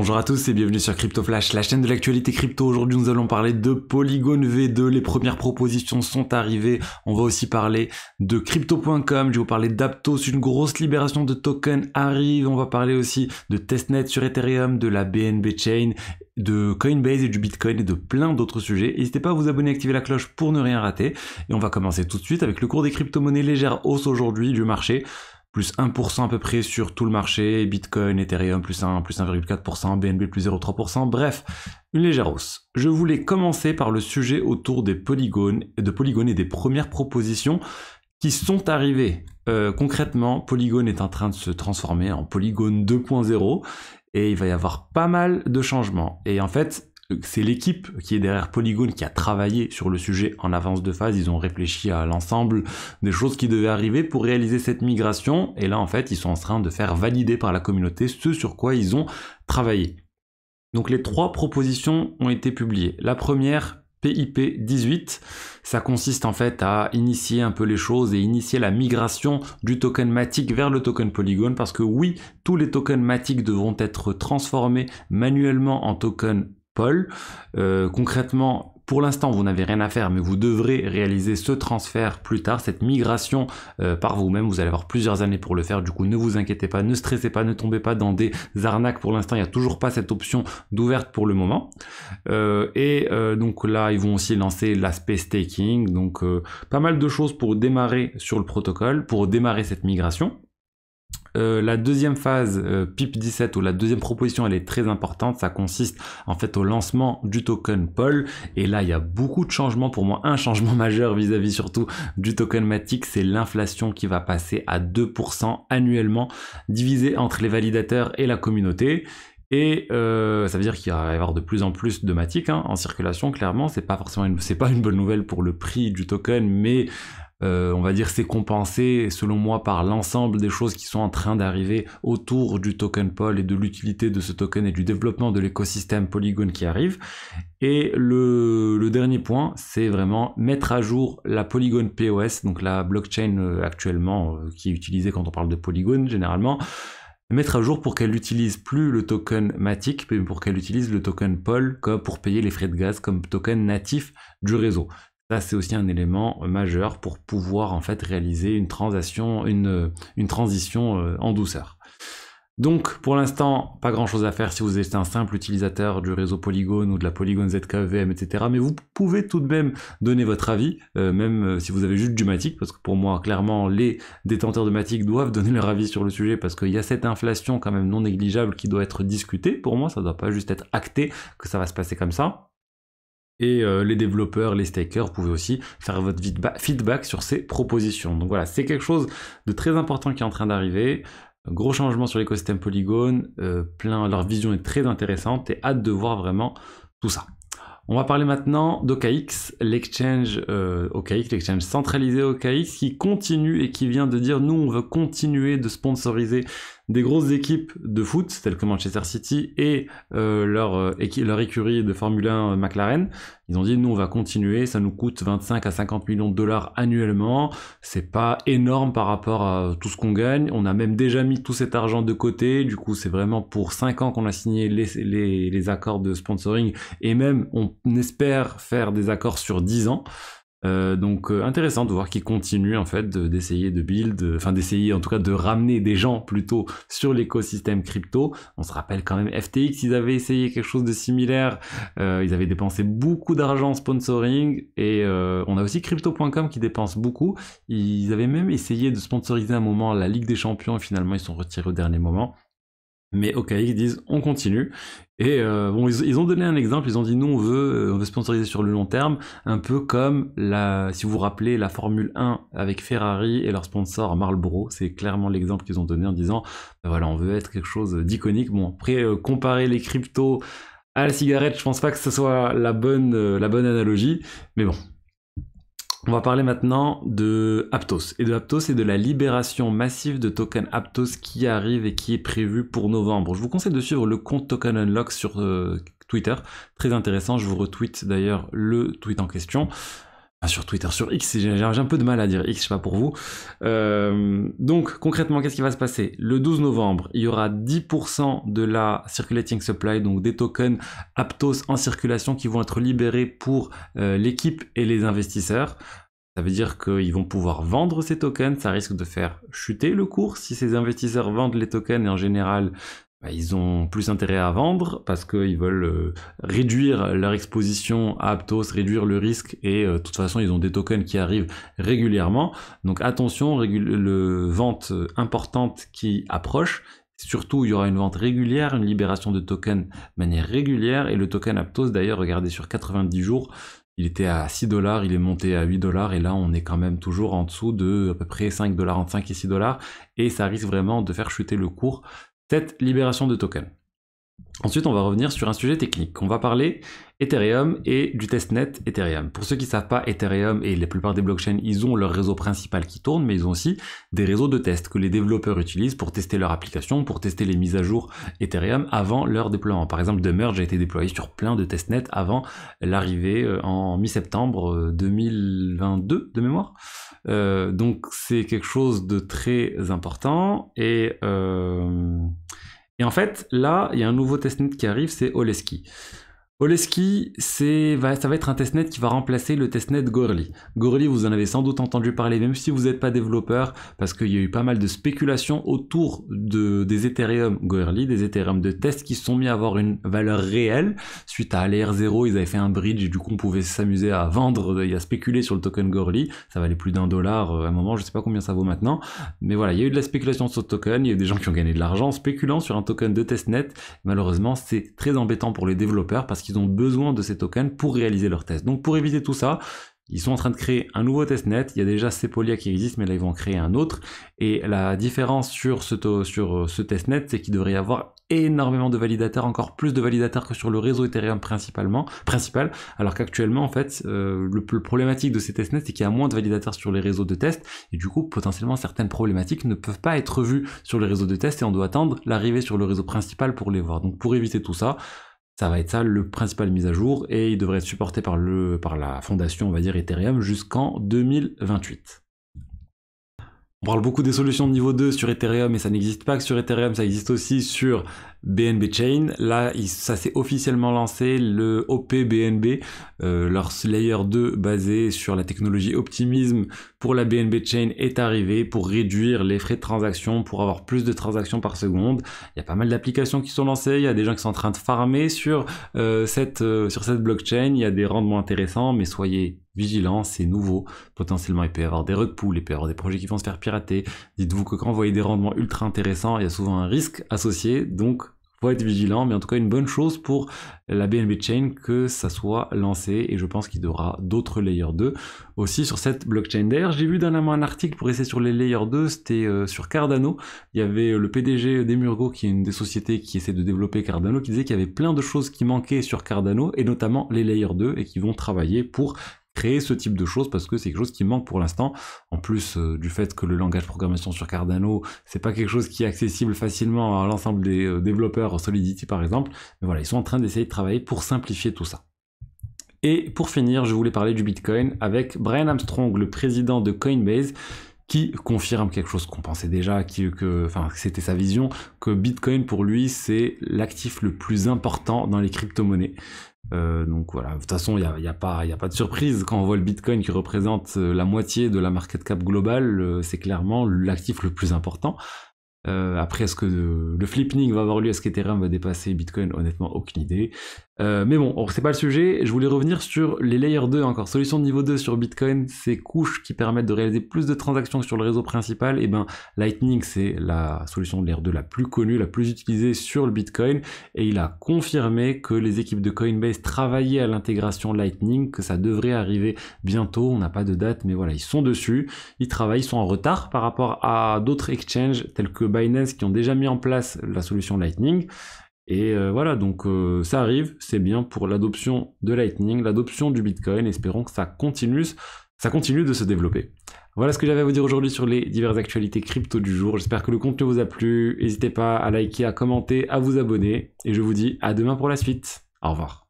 Bonjour à tous et bienvenue sur Crypto Flash, la chaîne de l'actualité crypto. Aujourd'hui, nous allons parler de Polygon V2. Les premières propositions sont arrivées. On va aussi parler de Crypto.com. Je vais vous parler d'Aptos. Une grosse libération de tokens arrive. On va parler aussi de testnet sur Ethereum, de la BNB Chain, de Coinbase et du Bitcoin et de plein d'autres sujets. N'hésitez pas à vous abonner et activer la cloche pour ne rien rater. Et on va commencer tout de suite avec le cours des crypto-monnaies. Légère hausse aujourd'hui du marché. Plus 1% à peu près sur tout le marché, Bitcoin, Ethereum, plus 1, plus 1,4%, BNB, plus 0,3%, bref, une légère hausse. Je voulais commencer par le sujet autour des polygones et des premières propositions qui sont arrivées. Concrètement, Polygon est en train de se transformer en Polygon 2.0 et il va y avoir pas mal de changements. Et en fait, c'est l'équipe qui est derrière Polygon qui a travaillé sur le sujet en avance de phase. Ils ont réfléchi à l'ensemble des choses qui devaient arriver pour réaliser cette migration. Et là, en fait, ils sont en train de faire valider par la communauté ce sur quoi ils ont travaillé. Donc, les 3 propositions ont été publiées. La première, PIP 18, ça consiste en fait à initier un peu les choses et initier la migration du token Matic vers le token Polygon, parce que oui, tous les tokens Matic devront être transformés manuellement en token Pol. Concrètement, pour l'instant, vous n'avez rien à faire, mais vous devrez réaliser ce transfert plus tard, cette migration par vous-même. Vous allez avoir plusieurs années pour le faire. Du coup, ne vous inquiétez pas, ne stressez pas, ne tombez pas dans des arnaques. Pour l'instant, il n'y a toujours pas cette option d'ouverte pour le moment. Donc là, ils vont aussi lancer l'aspect staking. Donc, pas mal de choses pour démarrer sur le protocole, pour démarrer cette migration. La deuxième phase, PIP 17, ou la deuxième proposition, elle est très importante. Ça consiste en fait au lancement du token Pol. Et là, il y a beaucoup de changements. Pour moi, un changement majeur vis-à-vis surtout du token Matic, c'est l'inflation qui va passer à 2% annuellement, divisé entre les validateurs et la communauté. Et ça veut dire qu'il va y avoir de plus en plus de Matic en circulation. Clairement, c'est pas une bonne nouvelle pour le prix du token, mais on va dire c'est compensé selon moi par l'ensemble des choses qui sont en train d'arriver autour du token Pol et de l'utilité de ce token et du développement de l'écosystème Polygon qui arrive. Et le dernier point, c'est vraiment mettre à jour la Polygon POS, donc la blockchain actuellement qui est utilisée quand on parle de Polygon généralement, mettre à jour pour qu'elle n'utilise plus le token Matic, mais pour qu'elle utilise le token Pol comme pour payer les frais de gaz comme token natif du réseau. Ça, c'est aussi un élément majeur pour pouvoir en fait réaliser une transition en douceur. Donc, pour l'instant, pas grand chose à faire si vous êtes un simple utilisateur du réseau Polygon ou de la Polygon ZKEVM, etc. Mais vous pouvez tout de même donner votre avis, même si vous avez juste du Matic, parce que pour moi, clairement, les détenteurs de Matic doivent donner leur avis sur le sujet, parce qu'il y a cette inflation quand même non négligeable qui doit être discutée. Pour moi, ça ne doit pas juste être acté que ça va se passer comme ça. Et les développeurs, les stakers, vous pouvez aussi faire votre feedback sur ces propositions. Donc voilà, c'est quelque chose de très important qui est en train d'arriver. Gros changement sur l'écosystème Polygon, leur vision est très intéressante et hâte de voir vraiment tout ça. On va parler maintenant d'OKX, l'exchange OKX, l'exchange centralisé OKX qui continue et qui vient de dire nous on veut continuer de sponsoriser des grosses équipes de foot telles que Manchester City et leur écurie de Formule 1 McLaren. Ils ont dit nous on va continuer, ça nous coûte 25 à 50 millions de dollars annuellement, c'est pas énorme par rapport à tout ce qu'on gagne, on a même déjà mis tout cet argent de côté, du coup c'est vraiment pour 5 ans qu'on a signé les accords de sponsoring et même on espère faire des accords sur 10 ans. Donc intéressant de voir qu'ils continuent en fait d'essayer d'essayer en tout cas de ramener des gens plutôt sur l'écosystème crypto. On se rappelle quand même FTX, ils avaient essayé quelque chose de similaire, ils avaient dépensé beaucoup d'argent en sponsoring et on a aussi Crypto.com qui dépense beaucoup. Ils avaient même essayé de sponsoriser un moment la Ligue des Champions et finalement ils sont retirés au dernier moment. Mais OK, ils disent on continue. Et ils ont donné un exemple, ils ont dit nous on veut sponsoriser sur le long terme, un peu comme si vous vous rappelez la Formule 1 avec Ferrari et leur sponsor Marlboro, c'est clairement l'exemple qu'ils ont donné en disant voilà on veut être quelque chose d'iconique. Bon après comparer les cryptos à la cigarette, je pense pas que ce soit la bonne analogie, mais bon. On va parler maintenant de Aptos et de la libération massive de tokens Aptos qui arrive et qui est prévue pour novembre. Je vous conseille de suivre le compte Token Unlock sur Twitter, très intéressant, je vous retweet d'ailleurs le tweet en question. sur Twitter, sur X, j'ai un peu de mal à dire X, je sais pas pour vous. Donc concrètement, qu'est-ce qui va se passer? Le 12 novembre, il y aura 10% de la circulating supply, donc des tokens Aptos en circulation qui vont être libérés pour l'équipe et les investisseurs. Ça veut dire qu'ils vont pouvoir vendre ces tokens, ça risque de faire chuter le cours si ces investisseurs vendent les tokens, et en général, ils ont plus intérêt à vendre parce qu'ils veulent réduire leur exposition à Aptos, réduire le risque, et de toute façon ils ont des tokens qui arrivent régulièrement. Donc attention, vente importante qui approche. Surtout, il y aura une vente régulière, une libération de tokens de manière régulière, et le token Aptos d'ailleurs, regardez sur 90 jours, il était à 6 $, il est monté à 8 $, et là on est quand même toujours en dessous de à peu près 5 $, entre 5 et 6 $, et ça risque vraiment de faire chuter le cours, cette libération de tokens. Ensuite, on va revenir sur un sujet technique. On va parler Ethereum et du testnet Ethereum. Pour ceux qui ne savent pas, Ethereum et la plupart des blockchains, ils ont leur réseau principal qui tourne, mais ils ont aussi des réseaux de test que les développeurs utilisent pour tester leur application, pour tester les mises à jour Ethereum avant leur déploiement. Par exemple, The Merge a été déployé sur plein de testnets avant l'arrivée en mi-septembre 2022 de mémoire. Donc c'est quelque chose de très important, et en fait, là, il y a un nouveau testnet qui arrive, c'est Oleski. Oleski, ça va être un testnet qui va remplacer le testnet Goerli. Goerli, vous en avez sans doute entendu parler, même si vous n'êtes pas développeur, parce qu'il y a eu pas mal de spéculations autour des Ethereum Goerli, des Ethereum de test qui se sont mis à avoir une valeur réelle. Suite à Layer0, ils avaient fait un bridge et du coup on pouvait s'amuser à vendre et à spéculer sur le token Goerli. Ça valait plus d'1 $ à un moment, je sais pas combien ça vaut maintenant. Mais voilà, il y a eu de la spéculation sur ce token, il y a eu des gens qui ont gagné de l'argent spéculant sur un token de testnet. Malheureusement, c'est très embêtant pour les développeurs parce qu'ils ont besoin de ces tokens pour réaliser leurs tests. Donc pour éviter tout ça, ils sont en train de créer un nouveau testnet. Il y a déjà Sepolia qui existe, mais là ils vont en créer un autre. Et la différence sur ce testnet, c'est qu'il devrait y avoir énormément de validateurs, encore plus de validateurs que sur le réseau Ethereum principal, alors qu'actuellement en fait le problématique de ces testnets, c'est qu'il y a moins de validateurs sur les réseaux de test, et du coup potentiellement certaines problématiques ne peuvent pas être vues sur les réseaux de test, et on doit attendre l'arrivée sur le réseau principal pour les voir. Donc pour éviter tout ça, ça va être ça le principal mise à jour, et il devrait être supporté par la fondation, on va dire, Ethereum jusqu'en 2028. On parle beaucoup des solutions de niveau 2 sur Ethereum, mais ça n'existe pas que sur Ethereum, ça existe aussi sur BNB Chain. Là, ça s'est officiellement lancé, le OP BNB, leur layer 2 basé sur la technologie Optimism pour la BNB Chain est arrivé pour réduire les frais de transaction, pour avoir plus de transactions par seconde. Il y a pas mal d'applications qui sont lancées, il y a des gens qui sont en train de farmer sur cette blockchain, il y a des rendements intéressants, mais soyez vigilants, c'est nouveau, potentiellement il peut y avoir des rug pulls, il peut y avoir des projets qui vont se faire pirater. Dites-vous que quand vous voyez des rendements ultra intéressants, il y a souvent un risque associé, donc faut être vigilant, mais en tout cas une bonne chose pour la BNB Chain que ça soit lancé, et je pense qu'il y aura d'autres Layer 2 aussi sur cette blockchain. D'ailleurs, j'ai vu dernièrement un article pour essayer sur les Layer 2, c'était sur Cardano. Il y avait le PDG d'Emurgo, qui est une des sociétés qui essaie de développer Cardano, qui disait qu'il y avait plein de choses qui manquaient sur Cardano, et notamment les Layer 2, et qui vont travailler pour créer ce type de choses, parce que c'est quelque chose qui manque pour l'instant, en plus du fait que le langage de programmation sur Cardano, c'est pas quelque chose qui est accessible facilement à l'ensemble des développeurs Solidity par exemple, mais voilà, ils sont en train d'essayer de travailler pour simplifier tout ça. Et pour finir, je voulais parler du Bitcoin avec Brian Armstrong, le président de Coinbase, qui confirme quelque chose qu'on pensait déjà, que c'était sa vision, que Bitcoin pour lui c'est l'actif le plus important dans les crypto-monnaies. Donc voilà, de toute façon il y a pas de surprise quand on voit le Bitcoin qui représente la moitié de la market cap globale, c'est clairement l'actif le plus important. Après, est-ce que le flipping va avoir lieu, est-ce qu'Ethereum va dépasser Bitcoin? Honnêtement, aucune idée. Mais bon, c'est pas le sujet. Je voulais revenir sur les Layer 2 encore. Solution de niveau 2 sur Bitcoin, ces couches qui permettent de réaliser plus de transactions que sur le réseau principal. Et ben, Lightning, c'est la solution de Layer 2 la plus connue, la plus utilisée sur le Bitcoin. Et il a confirmé que les équipes de Coinbase travaillaient à l'intégration Lightning, que ça devrait arriver bientôt. On n'a pas de date, mais voilà, ils sont dessus. Ils travaillent, ils sont en retard par rapport à d'autres exchanges tels que Binance qui ont déjà mis en place la solution Lightning. Et voilà, donc ça arrive, c'est bien pour l'adoption de Lightning, l'adoption du Bitcoin. Espérons que ça continue de se développer. Voilà ce que j'avais à vous dire aujourd'hui sur les diverses actualités crypto du jour. J'espère que le contenu vous a plu. N'hésitez pas à liker, à commenter, à vous abonner. Et je vous dis à demain pour la suite. Au revoir.